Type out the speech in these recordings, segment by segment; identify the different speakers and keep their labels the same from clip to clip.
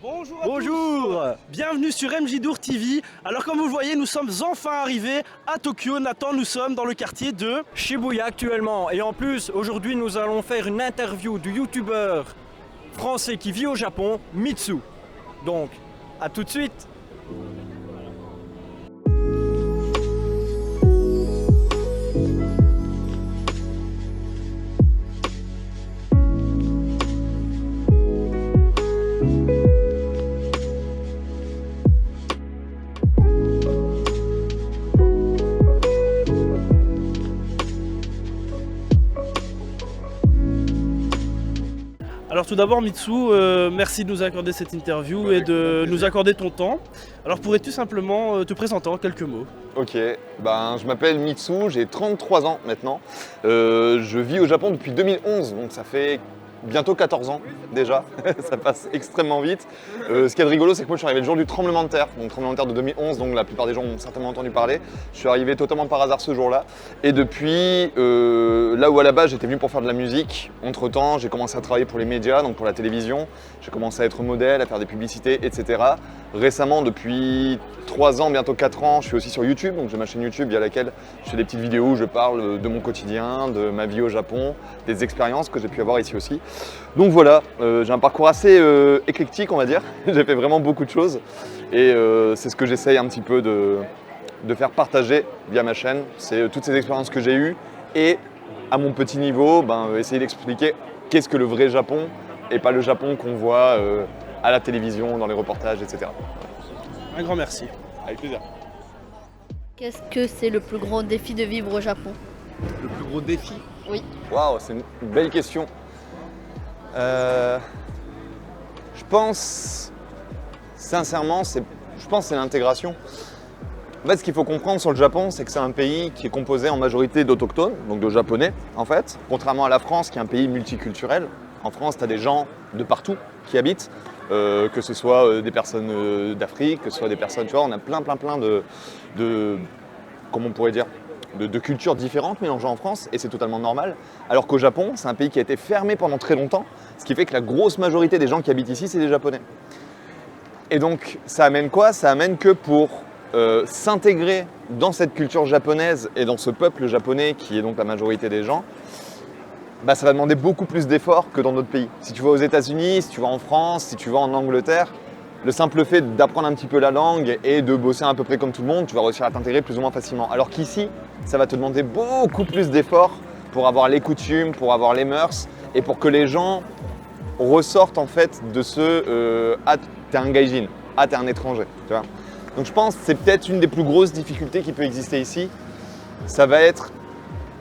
Speaker 1: Bonjour à
Speaker 2: Bonjour.
Speaker 1: tous. Bienvenue sur MJDour TV. Alors comme vous le voyez, nous sommes enfin arrivés à Tokyo. Nathan, nous sommes dans le quartier de
Speaker 2: Shibuya actuellement. Et en plus, aujourd'hui, nous allons faire une interview du youtubeur français qui vit au Japon, Mitsu. Donc, à tout de suite.
Speaker 1: Alors tout d'abord Mitsu, merci de nous accorder cette interview et de nous accorder ton temps. Alors pourrais-tu simplement te présenter en quelques mots?
Speaker 3: Ok, je m'appelle Mitsu, j'ai 33 ans maintenant. Je vis au Japon depuis 2011, donc ça fait bientôt 14 ans déjà. Ça passe extrêmement vite. Ce qui est rigolo, c'est que moi je suis arrivé le jour du tremblement de terre, donc tremblement de terre de 2011, donc la plupart des gens ont certainement entendu parler. Je suis arrivé totalement par hasard ce jour-là. Et depuis, là où à la base j'étais venu pour faire de la musique, entre-temps j'ai commencé à travailler pour les médias, donc pour la télévision. J'ai commencé à être modèle, à faire des publicités, etc. Récemment, depuis 3 ans, bientôt 4 ans, je suis aussi sur YouTube, donc j'ai ma chaîne YouTube via laquelle je fais des petites vidéos où je parle de mon quotidien, de ma vie au Japon, des expériences que j'ai pu avoir ici aussi. Donc voilà, j'ai un parcours assez éclectique, on va dire. J'ai fait vraiment beaucoup de choses et c'est ce que j'essaye un petit peu de faire partager via ma chaîne. C'est toutes ces expériences que j'ai eues et à mon petit niveau, essayer d'expliquer qu'est-ce que le vrai Japon et pas le Japon qu'on voit à la télévision, dans les reportages, etc.
Speaker 1: Un grand merci.
Speaker 3: Avec plaisir.
Speaker 4: Qu'est-ce que c'est le plus grand défi de vivre au Japon?
Speaker 3: Le plus gros défi?
Speaker 4: Oui.
Speaker 3: Waouh, c'est une belle question. Je pense, sincèrement, c'est l'intégration. En fait, ce qu'il faut comprendre sur le Japon, c'est que c'est un pays qui est composé en majorité d'autochtones, donc de japonais, en fait. Contrairement à la France, qui est un pays multiculturel. En France, tu as des gens de partout qui habitent, que ce soit des personnes d'Afrique, que ce soit des personnes, tu vois, on a plein de comment on pourrait dire, de cultures différentes mélangées en France, et c'est totalement normal. Alors qu'au Japon, c'est un pays qui a été fermé pendant très longtemps, ce qui fait que la grosse majorité des gens qui habitent ici, c'est des Japonais. Et donc, ça amène quoi? Ça amène que pour s'intégrer dans cette culture japonaise et dans ce peuple japonais qui est donc la majorité des gens, ça va demander beaucoup plus d'efforts que dans d'autres pays. Si tu vas aux États-Unis, si tu vas en France, si tu vas en Angleterre, le simple fait d'apprendre un petit peu la langue et de bosser à peu près comme tout le monde, tu vas réussir à t'intégrer plus ou moins facilement. Alors qu'ici, ça va te demander beaucoup plus d'efforts pour avoir les coutumes, pour avoir les mœurs et pour que les gens ressortent en fait de ce « ah, t'es un gaijin »,« ah, t'es un étranger ». Tu vois. Donc je pense que c'est peut-être une des plus grosses difficultés qui peut exister ici. Ça va être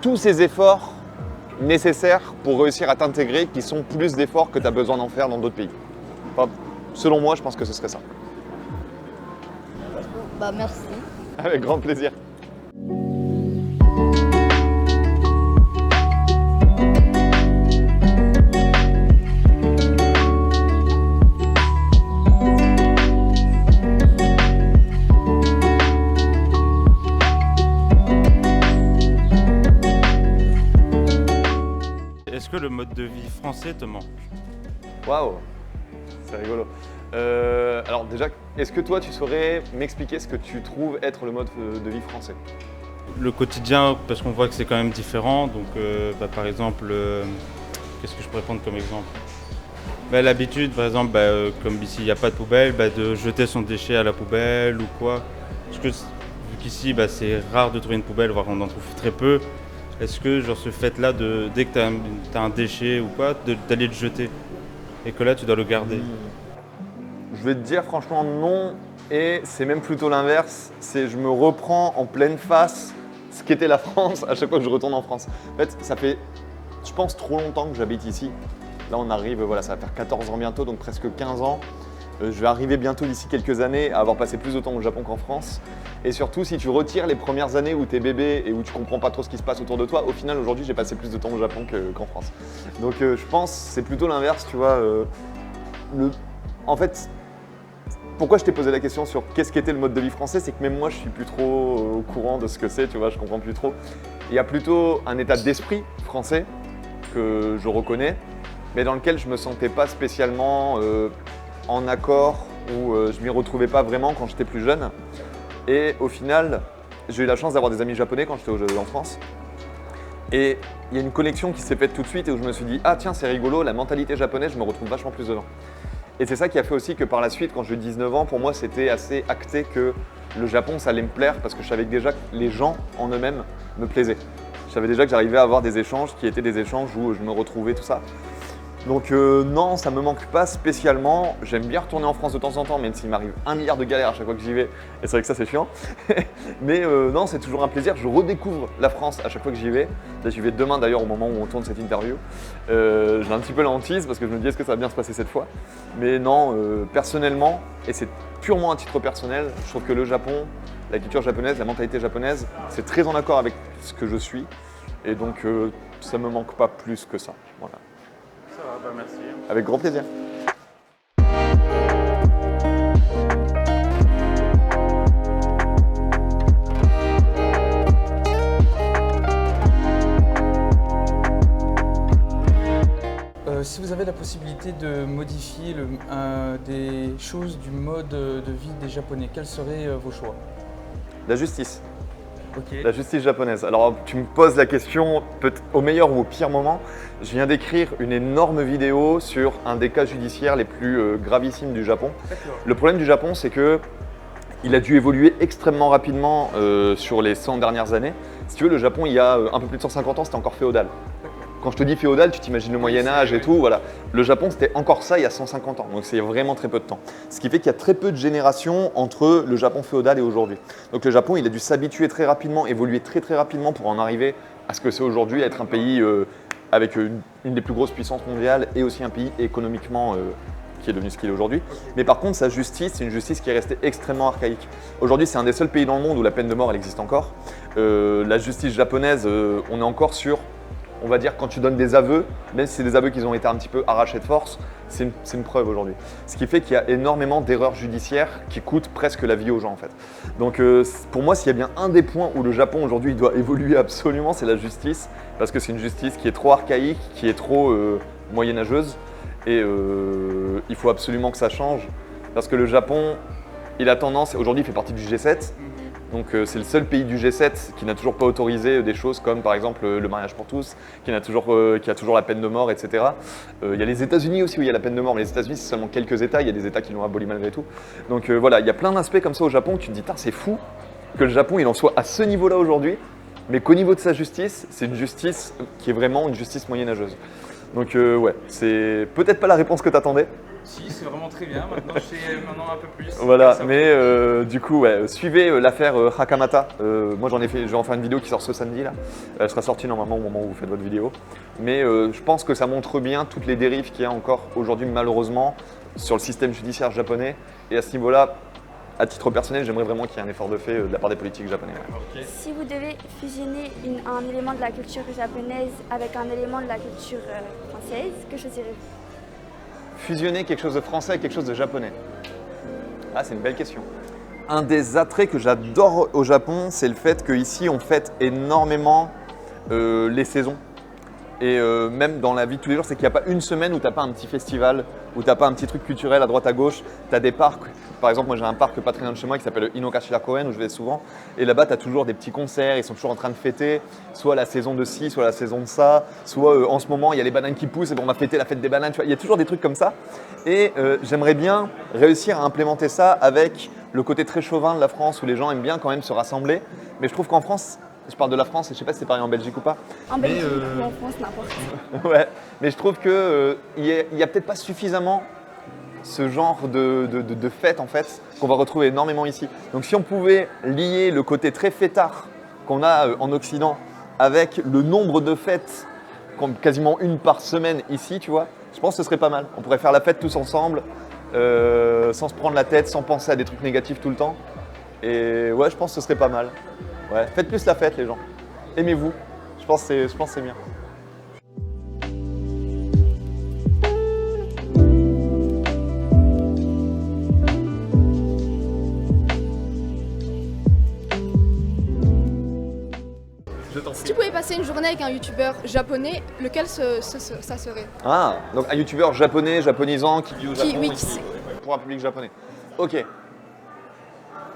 Speaker 3: tous ces efforts nécessaires pour réussir à t'intégrer qui sont plus d'efforts que tu as besoin d'en faire dans d'autres pays. Enfin, selon moi, je pense que ce serait ça.
Speaker 4: Merci.
Speaker 3: Avec grand plaisir.
Speaker 5: Est-ce que le mode de vie français te manque?
Speaker 3: Waouh, c'est rigolo. Alors déjà, est-ce que toi tu saurais m'expliquer ce que tu trouves être le mode de vie français?
Speaker 5: Le quotidien, parce qu'on voit que c'est quand même différent. Donc par exemple, qu'est-ce que je pourrais prendre comme exemple? L'habitude, par exemple, comme ici il n'y a pas de poubelle, de jeter son déchet à la poubelle ou quoi. Parce que vu qu'ici c'est rare de trouver une poubelle, voire on en trouve très peu. Est-ce que genre ce fait-là, dès que tu as un déchet ou quoi, d'aller le jeter et que là tu dois le garder?
Speaker 3: Je vais te dire franchement non, et c'est même plutôt l'inverse. C'est je me reprends en pleine face ce qu'était la France à chaque fois que je retourne en France. En fait, ça fait, je pense, trop longtemps que j'habite ici. Là, on arrive, voilà, ça va faire 14 ans bientôt, donc presque 15 ans. Je vais arriver bientôt d'ici quelques années à avoir passé plus de temps au Japon qu'en France. Et surtout, si tu retires les premières années où tu es bébé et où tu comprends pas trop ce qui se passe autour de toi, au final, aujourd'hui, j'ai passé plus de temps au Japon qu'en France. Donc, je pense que c'est plutôt l'inverse, tu vois. En fait, pourquoi je t'ai posé la question sur qu'est-ce qu'était le mode de vie français, c'est que même moi, je suis plus trop au courant de ce que c'est, tu vois, je comprends plus trop. Il y a plutôt un état d'esprit français que je reconnais, mais dans lequel je me sentais pas spécialement en accord où je m'y retrouvais pas vraiment quand j'étais plus jeune. Et au final, j'ai eu la chance d'avoir des amis japonais quand j'étais en France. Et il y a une connexion qui s'est faite tout de suite et où je me suis dit « Ah tiens, c'est rigolo, la mentalité japonaise, je me retrouve vachement plus dedans. » Et c'est ça qui a fait aussi que par la suite, quand j'ai eu 19 ans, pour moi, c'était assez acté que le Japon, ça allait me plaire parce que je savais que déjà que les gens en eux-mêmes me plaisaient. Je savais déjà que j'arrivais à avoir des échanges qui étaient des échanges où je me retrouvais, tout ça. Donc non, ça me manque pas spécialement. J'aime bien retourner en France de temps en temps, même s'il m'arrive 1 milliard de galères à chaque fois que j'y vais. Et c'est vrai que ça, c'est chiant. Mais non, c'est toujours un plaisir. Je redécouvre la France à chaque fois que j'y vais. Là, j'y vais demain d'ailleurs au moment où on tourne cette interview. J'ai un petit peu la hantise parce que je me dis est-ce que ça va bien se passer cette fois. Mais non, personnellement, et c'est purement à titre personnel, je trouve que le Japon, la culture japonaise, la mentalité japonaise, c'est très en accord avec ce que je suis. Et donc, ça me manque pas plus que ça. Voilà.
Speaker 5: Ça va, bah merci.
Speaker 3: Avec grand plaisir.
Speaker 6: Si vous avez la possibilité de modifier des choses du mode de vie des Japonais, quels seraient vos choix?
Speaker 3: La justice.
Speaker 6: Ok.
Speaker 3: La justice japonaise. Alors, tu me poses la question, peut-être au meilleur ou au pire moment. Je viens d'écrire une énorme vidéo sur un des cas judiciaires les plus gravissimes du Japon. Le problème du Japon, c'est que il a dû évoluer extrêmement rapidement sur les 100 dernières années. Si tu veux, le Japon, il y a un peu plus de 150 ans, c'était encore féodal. Quand je te dis féodal, tu t'imagines le Moyen-Âge et tout, voilà. Le Japon, c'était encore ça il y a 150 ans, donc c'est vraiment très peu de temps. Ce qui fait qu'il y a très peu de générations entre le Japon féodal et aujourd'hui. Donc le Japon, il a dû s'habituer très rapidement, évoluer très rapidement pour en arriver à ce que c'est aujourd'hui, être un pays avec une des plus grosses puissances mondiales et aussi un pays économiquement qui est devenu ce qu'il est aujourd'hui. Mais par contre, sa justice, c'est une justice qui est restée extrêmement archaïque. Aujourd'hui, c'est un des seuls pays dans le monde où la peine de mort, elle existe encore. La justice japonaise, on est encore sur... On va dire quand tu donnes des aveux, même si c'est des aveux qui ont été un petit peu arrachés de force, c'est une preuve aujourd'hui. Ce qui fait qu'il y a énormément d'erreurs judiciaires qui coûtent presque la vie aux gens en fait. Donc pour moi, s'il y a bien un des points où le Japon aujourd'hui doit évoluer absolument, c'est la justice. Parce que c'est une justice qui est trop archaïque, qui est trop moyenâgeuse. Et il faut absolument que ça change. Parce que le Japon, il a tendance, aujourd'hui il fait partie du G7. Donc c'est le seul pays du G7 qui n'a toujours pas autorisé des choses comme par exemple le mariage pour tous, qui a toujours la peine de mort, etc. Il y a les États-Unis aussi où il y a la peine de mort, mais les États-Unis c'est seulement quelques États, il y a des États qui l'ont aboli malgré tout. Donc voilà, il y a plein d'aspects comme ça au Japon où tu te dis c'est fou que le Japon il en soit à ce niveau-là aujourd'hui, mais qu'au niveau de sa justice, c'est une justice qui est vraiment une justice moyenâgeuse. Donc ouais, c'est peut-être pas la réponse que tu attendais.
Speaker 6: Si, c'est vraiment très bien. Maintenant, je sais un peu plus.
Speaker 3: Voilà, mais du coup, ouais, suivez l'affaire Hakamata. Moi, je vais en faire une vidéo qui sort ce samedi là. Elle sera sortie normalement au moment où vous faites votre vidéo. Mais je pense que ça montre bien toutes les dérives qu'il y a encore aujourd'hui, malheureusement, sur le système judiciaire japonais. Et à ce niveau-là, à titre personnel, j'aimerais vraiment qu'il y ait un effort de fait de la part des politiques japonais.
Speaker 6: Okay.
Speaker 7: Si vous devez fusionner un élément de la culture japonaise avec un élément de la culture française, que choisirez-vous?
Speaker 3: Fusionner quelque chose de français avec quelque chose de japonais? Ah, c'est une belle question. Un des attraits que j'adore au Japon, c'est le fait qu'ici, on fête énormément les saisons. Et même dans la vie de tous les jours, c'est qu'il n'y a pas une semaine où tu n'as pas un petit festival, où tu n'as pas un petit truc culturel à droite à gauche. Tu as des parcs. Par exemple, moi j'ai un parc pas très loin de chez moi qui s'appelle Inokashira Koen où je vais souvent. Et là-bas, tu as toujours des petits concerts, ils sont toujours en train de fêter, soit la saison de ci, soit la saison de ça, soit en ce moment, il y a les bananes qui poussent et on va fêter la fête des bananes. Tu vois, il y a toujours des trucs comme ça. Et j'aimerais bien réussir à implémenter ça avec le côté très chauvin de la France où les gens aiment bien quand même se rassembler. Mais je trouve qu'en France, je parle de la France et je sais pas si c'est pareil en Belgique ou pas.
Speaker 7: En Belgique ou en France, n'importe.
Speaker 3: Ouais, mais je trouve qu'il y a peut-être pas suffisamment ce genre de fête en fait qu'on va retrouver énormément ici. Donc si on pouvait lier le côté très fêtard qu'on a en Occident avec le nombre de fêtes, quasiment une par semaine ici, tu vois, je pense que ce serait pas mal. On pourrait faire la fête tous ensemble, sans se prendre la tête, sans penser à des trucs négatifs tout le temps. Et ouais, je pense que ce serait pas mal. Ouais, faites plus la fête les gens. Aimez-vous. Je pense que c'est bien.
Speaker 8: Si tu pouvais passer une journée avec un youtubeur japonais, lequel ça serait?
Speaker 3: Ah, donc un youtubeur japonais, japonisant, qui vit au Japon.
Speaker 8: Oui,
Speaker 3: ici. pour un public japonais. Ok.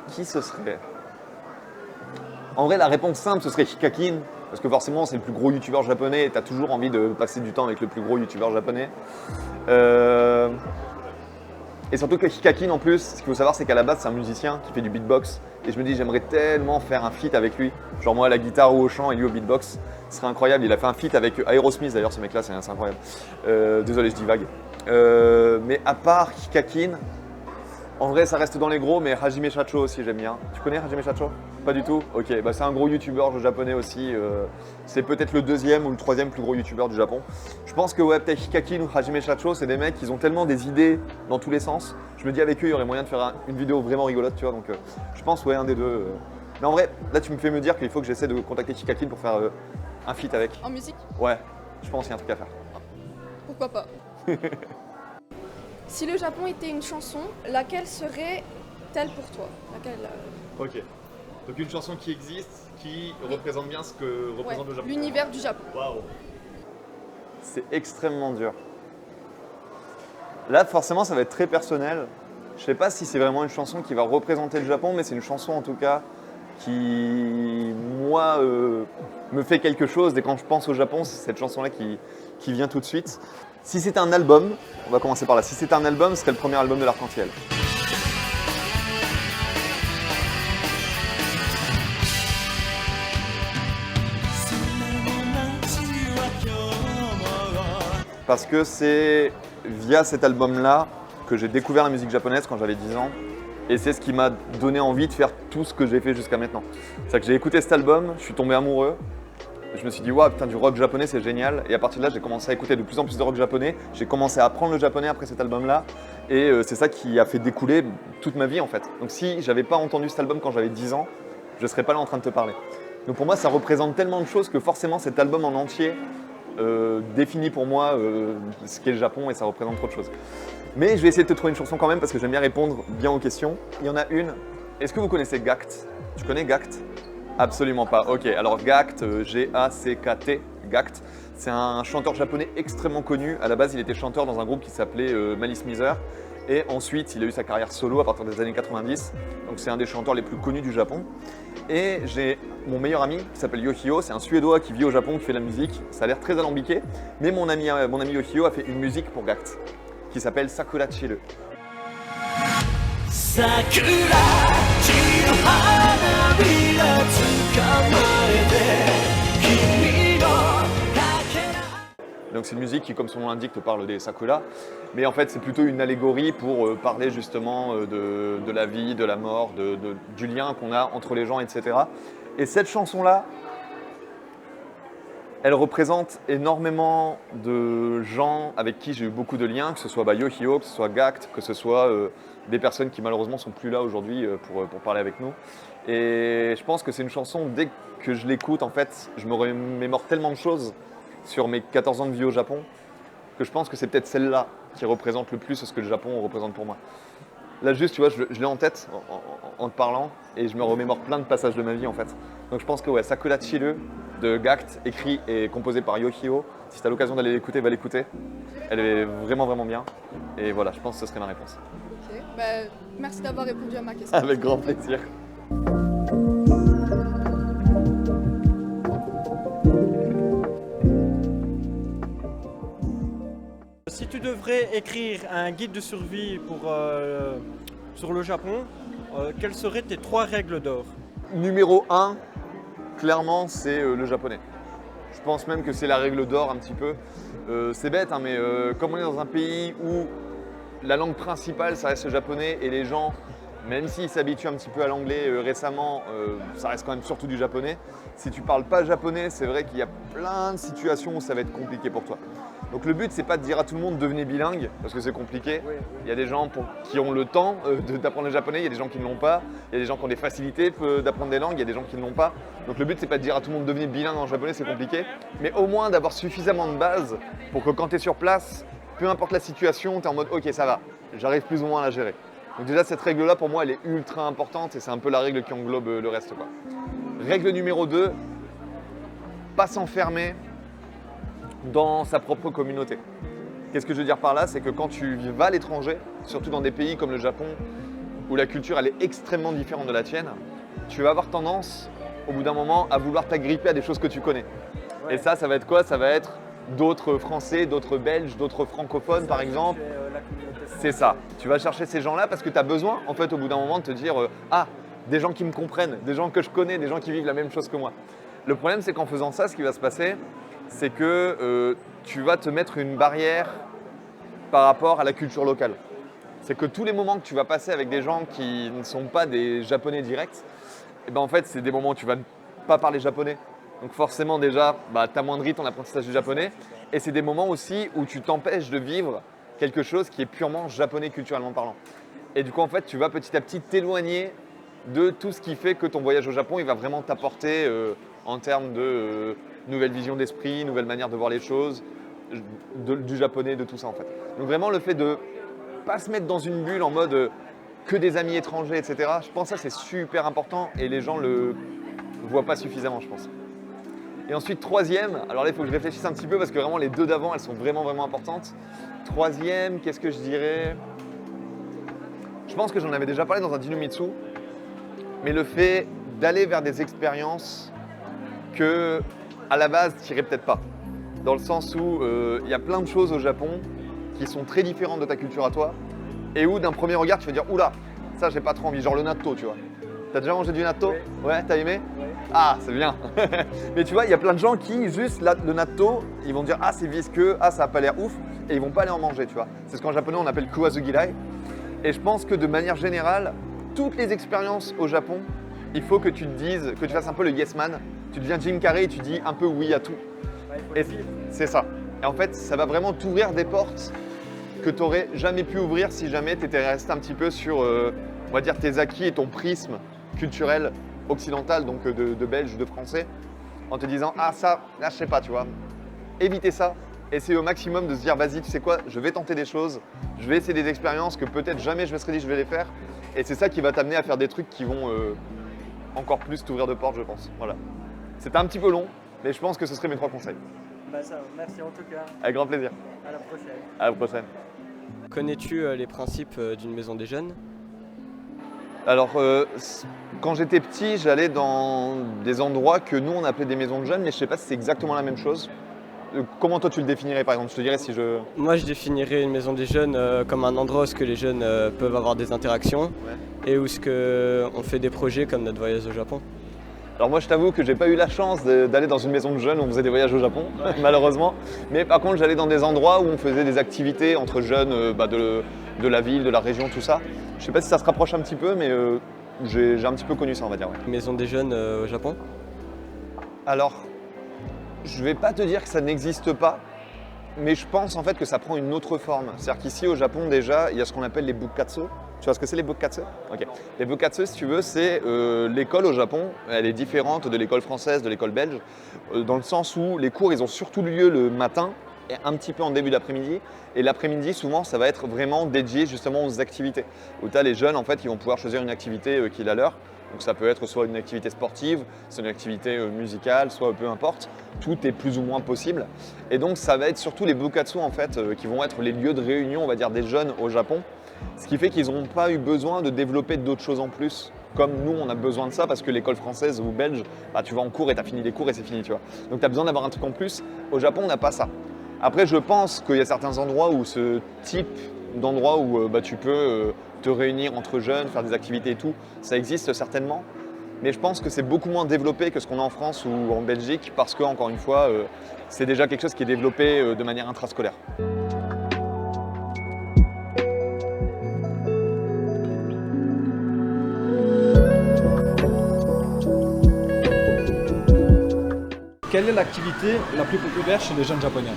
Speaker 3: Qui ce serait? En vrai, la réponse simple, ce serait Hikakin. Parce que forcément, c'est le plus gros youtubeur japonais et tu as toujours envie de passer du temps avec le plus gros youtubeur japonais. Et surtout que Hikakin, en plus, ce qu'il faut savoir, c'est qu'à la base, c'est un musicien qui fait du beatbox. Et je me dis, j'aimerais tellement faire un feat avec lui. Genre moi à la guitare ou au chant et lui au beatbox. Ce serait incroyable. Il a fait un feat avec Aerosmith d'ailleurs, ce mec-là, c'est incroyable. Désolé, je dis vague. Mais à part Hikakin, en vrai, ça reste dans les gros, mais Hajime Shacho aussi, j'aime bien. Tu connais Hajime Shacho? Pas du tout? Ok, bah c'est un gros youtubeur japonais aussi. C'est peut-être le deuxième ou le troisième plus gros youtubeur du Japon. Je pense que ouais, peut-être Hikakin ou Hajime Shacho, c'est des mecs qui ont tellement des idées dans tous les sens. Je me dis avec eux, il y aurait moyen de faire une vidéo vraiment rigolote, tu vois. Donc je pense, ouais, un des deux. Mais en vrai, là, tu me fais me dire qu'il faut que j'essaie de contacter Hikakin pour faire un feat avec.
Speaker 8: En musique?
Speaker 3: Ouais, je pense qu'il y a un truc à faire.
Speaker 8: Pourquoi pas? Si le Japon était une chanson, laquelle serait-elle pour toi? Laquelle,
Speaker 3: Ok. Donc une chanson qui existe, qui représente bien ce que représente le Japon.
Speaker 8: l'univers du Japon.
Speaker 3: Waouh. C'est extrêmement dur. Là, forcément, ça va être très personnel. Je sais pas si c'est vraiment une chanson qui va représenter le Japon, mais c'est une chanson en tout cas qui, moi, me fait quelque chose. Dès quand je pense au Japon, c'est cette chanson-là qui vient tout de suite. Si c'était un album, on va commencer par là. Si c'était un album, ce serait le premier album de l'Arc-en-Ciel. Parce que c'est via cet album-là que j'ai découvert la musique japonaise quand j'avais 10 ans. Et c'est ce qui m'a donné envie de faire tout ce que j'ai fait jusqu'à maintenant. C'est-à-dire que j'ai écouté cet album, je suis tombé amoureux. Je me suis dit, waouh, putain, du rock japonais, c'est génial. Et à partir de là, j'ai commencé à écouter de plus en plus de rock japonais. J'ai commencé à apprendre le japonais après cet album-là. Et c'est ça qui a fait découler toute ma vie, en fait. Donc si j'avais pas entendu cet album quand j'avais 10 ans, je ne serais pas là en train de te parler. Donc pour moi, ça représente tellement de choses que forcément, cet album en entier définit pour moi ce qu'est le Japon et ça représente trop de choses. Mais je vais essayer de te trouver une chanson quand même parce que j'aime bien répondre bien aux questions. Il y en a une. Est-ce que vous connaissez Gact? Tu connais Gact? Absolument pas. Ok, alors Gact, G-A-C-K-T, Gact, c'est un chanteur japonais extrêmement connu. À la base, il était chanteur dans un groupe qui s'appelait Malice Mizer. Et ensuite, il a eu sa carrière solo à partir des années 90. Donc c'est un des chanteurs les plus connus du Japon. Et j'ai mon meilleur ami qui s'appelle Yohio, c'est un Suédois qui vit au Japon, qui fait de la musique. Ça a l'air très alambiqué. Mais mon ami Yohio a fait une musique pour Gact qui s'appelle Sakura Chiru. Donc c'est une musique qui, comme son nom l'indique, te parle des sakura. Mais en fait, c'est plutôt une allégorie pour parler justement de la vie, de la mort, du lien qu'on a entre les gens, etc. Et cette chanson-là, elle représente énormément de gens avec qui j'ai eu beaucoup de liens, que ce soit Yohio, que ce soit Gact, que ce soit des personnes qui malheureusement sont plus là aujourd'hui pour parler avec nous. Et je pense que c'est une chanson, dès que je l'écoute, en fait, je me remémore tellement de choses sur mes 14 ans de vie au Japon, que je pense que c'est peut-être celle-là qui représente le plus ce que le Japon représente pour moi. Là juste, tu vois, je l'ai en tête en te parlant et je me remémore plein de passages de ma vie en fait. Donc je pense que ouais, Sakura Chiru de Gact, écrit et composé par Yohio. Si tu as l'occasion d'aller l'écouter, va l'écouter. Elle est vraiment vraiment bien. Et voilà, je pense que ce serait ma réponse.
Speaker 8: Ok, bah, merci d'avoir répondu à ma question.
Speaker 3: Avec grand plaisir.
Speaker 2: Si tu devrais écrire un guide de survie sur le Japon, quelles seraient tes 3 règles d'or?
Speaker 3: Numéro 1, clairement, c'est le japonais. Je pense même que c'est la règle d'or un petit peu. C'est bête, hein, mais comme on est dans un pays où la langue principale, ça reste le japonais et les gens, même s'ils s'habituent un petit peu à l'anglais récemment, ça reste quand même surtout du japonais. Si tu parles pas japonais, c'est vrai qu'il y a plein de situations où ça va être compliqué pour toi. Donc le but, c'est pas de dire à tout le monde devenez bilingue, parce que c'est compliqué. Il y a des gens qui ont le temps d'apprendre le japonais, il y a des gens qui ne l'ont pas, il y a des gens qui ont des facilités d'apprendre des langues, il y a des gens qui ne l'ont pas. Donc le but, c'est pas de dire à tout le monde devenez bilingue en japonais, c'est compliqué, mais au moins d'avoir suffisamment de base pour que quand tu es sur place, peu importe la situation, tu es en mode ok, ça va, j'arrive plus ou moins à la gérer. Donc déjà, cette règle-là, pour moi, elle est ultra importante et c'est un peu la règle qui englobe le reste, quoi. Règle numéro 2, pas s'enfermer dans sa propre communauté. Qu'est-ce que je veux dire par là? C'est que quand tu vas à l'étranger, surtout dans des pays comme le Japon, où la culture elle est extrêmement différente de la tienne, tu vas avoir tendance, au bout d'un moment, à vouloir t'agripper à des choses que tu connais.
Speaker 2: Ouais.
Speaker 3: Et ça va être quoi? Ça va être d'autres Français, d'autres Belges, d'autres francophones par exemple. C'est ça. Tu vas chercher ces gens-là parce que tu as besoin, en fait, au bout d'un moment, de te dire ah, des gens qui me comprennent, des gens que je connais, des gens qui vivent la même chose que moi. Le problème, c'est qu'en faisant ça, ce qui va se passer, c'est que tu vas te mettre une barrière par rapport à la culture locale. C'est que tous les moments que tu vas passer avec des gens qui ne sont pas des Japonais directs, et ben en fait, c'est des moments où tu vas ne pas parler japonais. Donc forcément, déjà, tu amoindris ton apprentissage du japonais. Et c'est des moments aussi où tu t'empêches de vivre quelque chose qui est purement japonais culturellement parlant. Et du coup, en fait, tu vas petit à petit t'éloigner de tout ce qui fait que ton voyage au Japon, il va vraiment t'apporter en termes de nouvelle vision d'esprit, nouvelle manière de voir les choses, du japonais, de tout ça en fait. Donc vraiment, le fait de pas se mettre dans une bulle en mode que des amis étrangers, etc. Je pense que ça, c'est super important et les gens le voient pas suffisamment, je pense. Et ensuite, troisième, alors là, il faut que je réfléchisse un petit peu parce que vraiment, les deux d'avant, elles sont vraiment, vraiment importantes. Troisième, qu'est-ce que je dirais? Je pense que j'en avais déjà parlé dans un Dinomitsu, mais le fait d'aller vers des expériences que, à la base, tu n'irais peut-être pas. Dans le sens où il y a plein de choses au Japon qui sont très différentes de ta culture à toi et où, d'un premier regard, tu vas dire « Oula, ça, j'ai pas trop envie », genre le natto, tu vois. T'as déjà mangé du natto? Ouais, t'as aimé? Ah, c'est bien. Mais tu vois, il y a plein de gens qui, juste le natto, ils vont dire « Ah, c'est visqueux, ah, ça a pas l'air ouf », et ils vont pas aller en manger, tu vois. C'est ce qu'en japonais, on appelle kuwazugirai. Et je pense que de manière générale, toutes les expériences au Japon, il faut que tu te dises, que tu fasses un peu le yes man. Tu deviens Jim Carrey et tu dis un peu oui à tout. Et c'est ça. Et en fait, ça va vraiment t'ouvrir des portes que tu n'aurais jamais pu ouvrir si jamais tu étais resté un petit peu sur, on va dire, tes acquis et ton prisme culturel occidental, donc de belge, de français, en te disant « Ah, ça, là, je sais pas, tu vois. » Évitez ça. Essayez au maximum de se dire « Vas-y, tu sais quoi, je vais tenter des choses, je vais essayer des expériences que peut-être jamais je me serais dit je vais les faire. » Et c'est ça qui va t'amener à faire des trucs qui vont encore plus t'ouvrir de portes, je pense. Voilà. C'était un petit peu long, mais je pense que ce seraient mes 3 conseils.
Speaker 2: Bah ça, merci en tout cas.
Speaker 3: Avec grand plaisir.
Speaker 2: À la prochaine.
Speaker 3: À la prochaine.
Speaker 2: Connais-tu les principes d'une maison des jeunes?
Speaker 3: Alors, quand j'étais petit, j'allais dans des endroits que nous, on appelait des maisons de jeunes, mais je ne sais pas si c'est exactement la même chose. Comment toi, tu le définirais, par exemple? Je te dirais si je...
Speaker 2: Moi, je définirais une maison des jeunes comme un endroit où les jeunes peuvent avoir des interactions et où on fait des projets comme notre voyage au Japon.
Speaker 3: Alors moi, je t'avoue que j'ai pas eu la chance d'aller dans une maison de jeunes où on faisait des voyages au Japon, malheureusement. Mais par contre, j'allais dans des endroits où on faisait des activités entre jeunes de la ville, de la région, tout ça. Je sais pas si ça se rapproche un petit peu, mais j'ai un petit peu connu ça, on va dire. Ouais.
Speaker 2: Maison des jeunes au Japon?
Speaker 3: Alors, je vais pas te dire que ça n'existe pas, mais je pense en fait que ça prend une autre forme. C'est-à-dire qu'ici au Japon déjà, il y a ce qu'on appelle les bukkatsu. Tu vois ce que c'est les bukkatsu? Ok. Les bukkatsu, si tu veux, c'est l'école au Japon. Elle est différente de l'école française, de l'école belge, dans le sens où les cours, ils ont surtout lieu le matin et un petit peu en début d'après-midi. Et l'après-midi, souvent, ça va être vraiment dédié justement aux activités. Où tu as les jeunes, en fait, qui vont pouvoir choisir une activité qui est la leur. Donc ça peut être soit une activité sportive, soit une activité musicale, soit peu importe. Tout est plus ou moins possible. Et donc ça va être surtout les bukkatsu en fait, qui vont être les lieux de réunion, on va dire, des jeunes au Japon. Ce qui fait qu'ils n'ont pas eu besoin de développer d'autres choses en plus. Comme nous, on a besoin de ça parce que l'école française ou belge, tu vas en cours et tu as fini les cours et c'est fini, tu vois. Donc tu as besoin d'avoir un truc en plus. Au Japon, on n'a pas ça. Après, je pense qu'il y a certains endroits où ce type d'endroit où tu peux te réunir entre jeunes, faire des activités et tout, ça existe certainement. Mais je pense que c'est beaucoup moins développé que ce qu'on a en France ou en Belgique parce que, encore une fois, c'est déjà quelque chose qui est développé de manière intrascolaire.
Speaker 9: Quelle est l'activité la plus populaire chez les jeunes japonais?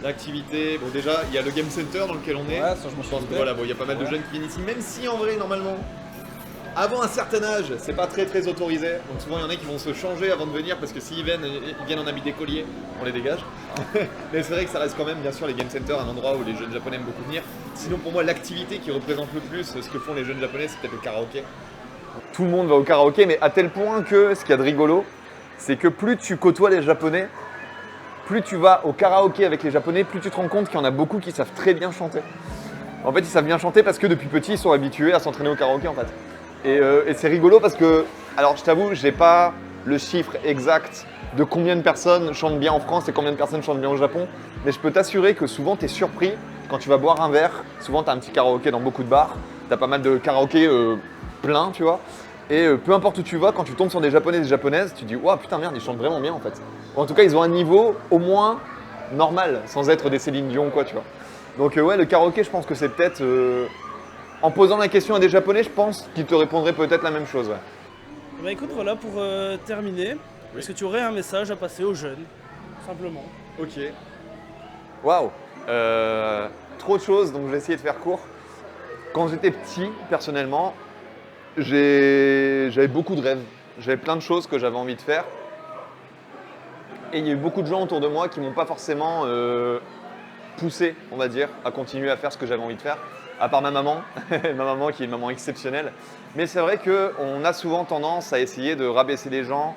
Speaker 3: L'activité, bon déjà, il y a le Game Center dans lequel on est.
Speaker 9: Ouais, ça je m'en suis
Speaker 3: pense que voilà, bon, il y a pas mal de jeunes qui viennent ici, même si en vrai, normalement, avant un certain âge, c'est pas très autorisé. Donc souvent, il y en a qui vont se changer avant de venir parce que s'ils viennent en habit d'écolier, on les dégage. Mais c'est vrai que ça reste quand même, bien sûr, les Game Center, un endroit où les jeunes japonais aiment beaucoup venir. Sinon, pour moi, l'activité qui représente le plus ce que font les jeunes japonais, c'est peut-être le karaoké. Tout le monde va au karaoké, mais à tel point que ce qu'il y a de rigolo, c'est que plus tu côtoies les japonais, plus tu vas au karaoké avec les Japonais, plus tu te rends compte qu'il y en a beaucoup qui savent très bien chanter. En fait, ils savent bien chanter parce que depuis petit, ils sont habitués à s'entraîner au karaoké en fait. Et c'est rigolo parce que, alors je t'avoue, j'ai pas le chiffre exact de combien de personnes chantent bien en France et combien de personnes chantent bien au Japon, mais je peux t'assurer que souvent tu es surpris quand tu vas boire un verre. Souvent tu as un petit karaoké dans beaucoup de bars, tu as pas mal de karaoké pleins, tu vois. Et peu importe où tu vas, quand tu tombes sur des Japonais et des Japonaises, tu dis « Ouah, putain, merde, ils chantent vraiment bien en fait ». En tout cas, ils ont un niveau au moins normal, sans être des Céline Dion, quoi, tu vois. Donc ouais, le karaoké, je pense que c'est peut-être… en posant la question à des Japonais, je pense qu'ils te répondraient peut-être la même chose, ouais.
Speaker 1: Bah écoute, voilà, pour terminer, est-ce que tu aurais un message à passer aux jeunes, simplement?
Speaker 3: Ok. Waouh. Trop de choses, donc je vais essayer de faire court. Quand j'étais petit, personnellement, j'avais beaucoup de rêves. J'avais plein de choses que j'avais envie de faire. Et il y a eu beaucoup de gens autour de moi qui m'ont pas forcément poussé, on va dire, à continuer à faire ce que j'avais envie de faire. À part ma maman, ma maman qui est une maman exceptionnelle. Mais c'est vrai qu'on a souvent tendance à essayer de rabaisser les gens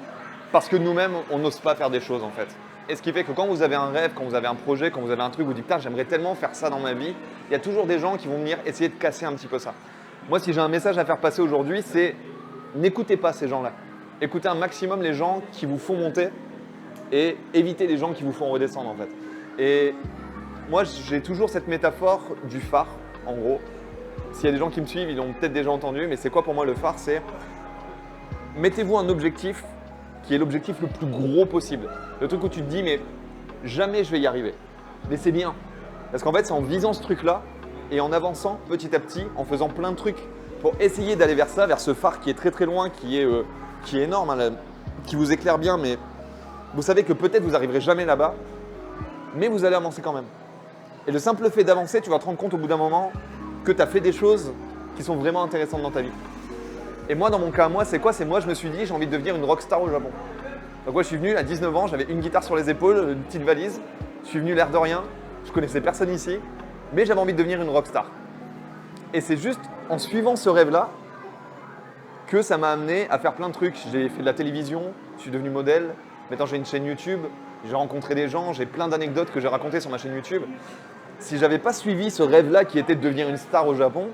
Speaker 3: parce que nous-mêmes, on n'ose pas faire des choses en fait. Et ce qui fait que quand vous avez un rêve, quand vous avez un projet, quand vous avez un truc, vous dites « Putain, j'aimerais tellement faire ça dans ma vie », il y a toujours des gens qui vont venir essayer de casser un petit peu ça. Moi, si j'ai un message à faire passer aujourd'hui, c'est n'écoutez pas ces gens-là. Écoutez un maximum les gens qui vous font monter et évitez les gens qui vous font redescendre en fait. Et moi, j'ai toujours cette métaphore du phare, en gros. S'il y a des gens qui me suivent, ils l'ont peut-être déjà entendu, mais c'est quoi pour moi le phare? C'est mettez-vous un objectif qui est l'objectif le plus gros possible. Le truc où tu te dis, mais jamais je vais y arriver. Mais c'est bien. Parce qu'en fait, c'est en visant ce truc-là et en avançant petit à petit, en faisant plein de trucs pour essayer d'aller vers ça, vers ce phare qui est très très loin, qui est énorme, hein, qui vous éclaire bien, mais vous savez que peut-être vous n'arriverez jamais là-bas, mais vous allez avancer quand même. Et le simple fait d'avancer, tu vas te rendre compte au bout d'un moment que tu as fait des choses qui sont vraiment intéressantes dans ta vie. Et moi, dans mon cas, moi, c'est quoi? C'est moi, je me suis dit, j'ai envie de devenir une rockstar au Japon. Donc moi, je suis venu à 19 ans, j'avais une guitare sur les épaules, une petite valise. Je suis venu l'air de rien, je connaissais personne ici, mais j'avais envie de devenir une rockstar. Et c'est juste en suivant ce rêve-là que ça m'a amené à faire plein de trucs. J'ai fait de la télévision, je suis devenu modèle. Maintenant, j'ai une chaîne YouTube, j'ai rencontré des gens, j'ai plein d'anecdotes que j'ai racontées sur ma chaîne YouTube. Si j'avais pas suivi ce rêve-là qui était de devenir une star au Japon,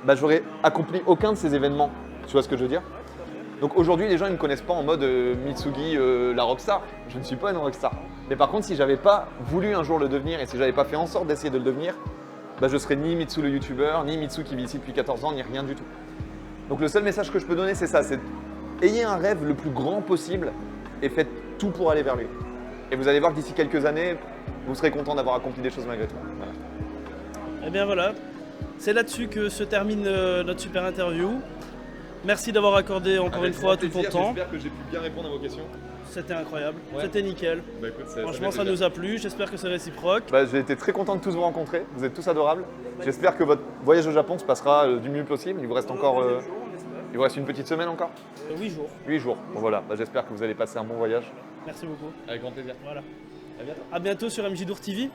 Speaker 3: bah, j'aurais accompli aucun de ces événements. Tu vois ce que je veux dire? Donc aujourd'hui, les gens ne me connaissent pas en mode Mitsugi, la rockstar. Je ne suis pas une rockstar. Mais par contre, si j'avais pas voulu un jour le devenir et si j'avais pas fait en sorte d'essayer de le devenir, bah, je serais ni Mitsu le youtubeur, ni Mitsu qui vit ici depuis 14 ans, ni rien du tout. Donc le seul message que je peux donner, c'est ça, c'est ayez un rêve le plus grand possible et faites tout pour aller vers lui. Et vous allez voir que d'ici quelques années, vous serez content d'avoir accompli des choses malgré tout. Voilà.
Speaker 1: Eh bien voilà, c'est là-dessus que se termine notre super interview. Merci d'avoir accordé encore une fois tout ton temps.
Speaker 3: J'espère que j'ai pu bien répondre à vos questions.
Speaker 1: C'était incroyable,
Speaker 3: Ouais.
Speaker 1: c'était nickel.
Speaker 3: Bah, écoute,
Speaker 1: Franchement, ça nous a plu, j'espère que c'est réciproque.
Speaker 3: Bah, j'ai été très content de tous vous rencontrer, vous êtes tous adorables. J'espère que votre voyage au Japon se passera du mieux possible. Il vous reste encore il vous reste une petite semaine encore?
Speaker 1: 8 jours.
Speaker 3: 8 jours. Bon voilà, bah, j'espère que vous allez passer un bon voyage.
Speaker 1: Merci beaucoup.
Speaker 3: Avec grand plaisir.
Speaker 1: Voilà.
Speaker 3: À bientôt.
Speaker 1: A bientôt sur MJDour TV.